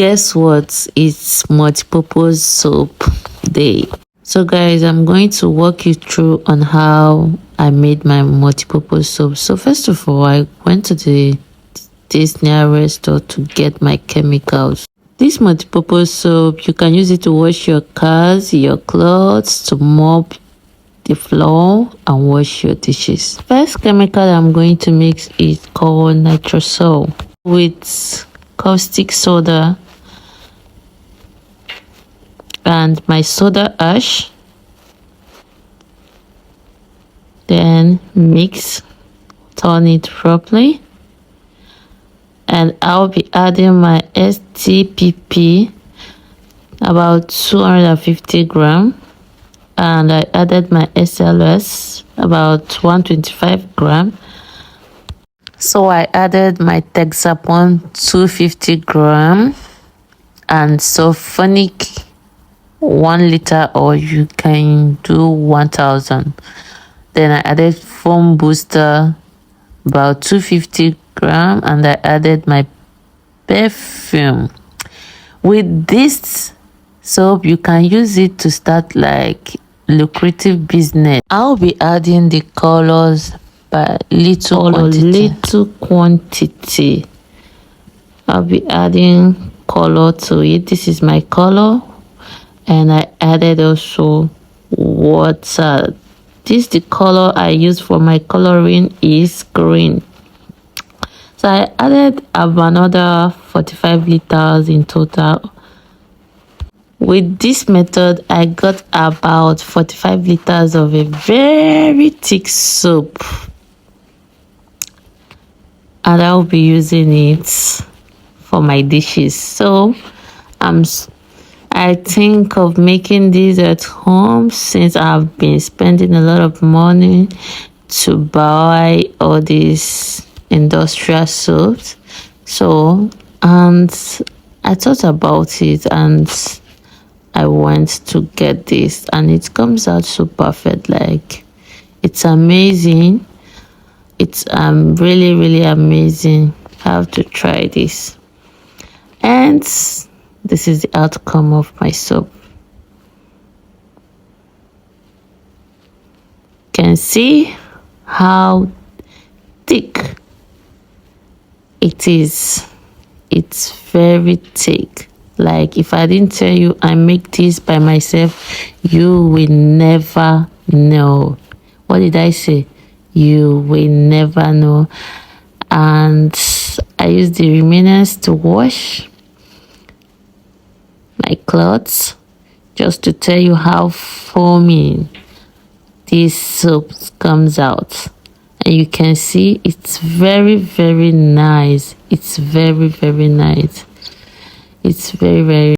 Guess what? It's multi-purpose soap day. So guys, I'm going to walk you through on how I made my multi-purpose soap. So first of all, I went to this nearest store to get my chemicals. This multi-purpose soap, you can use it to wash your cars, your clothes, to mop the floor and wash your dishes. First chemical I'm going to mix is called nitrosol with caustic soda and my soda ash. Then mix, turn it properly, and I'll be adding my STPP about 250 grams, and I added my SLS about 125 grams. So I added my Texapon 250 grams and sulfonic 1 liter, or you can do 1000. Then I added foam booster about 250 grams, and I added my perfume. With this soap, you can use it to start like lucrative business. I'll be adding the colors by little quantity. I'll be adding color to it. This is my color, and I added also water. The color I use for my coloring is green. So I added another 45 liters in total. With this method, I got about 45 liters of a very thick soap, and I'll be using it for my dishes. So I think of making this at home, since I've been spending a lot of money to buy all these industrial soaps. So, and I thought about it and I went to get this, and it comes out so perfect. Like, it's amazing. It's really amazing. I have to try this. And this is the outcome of my soap. You can see how thick it is. It's very thick. Like, if I didn't tell you I make this by myself, you will never know. What did I say? You will never know. And I use the remainers to wash my clothes, just to tell you how foamy this soap comes out. And you can see it's very nice. It's very nice. It's very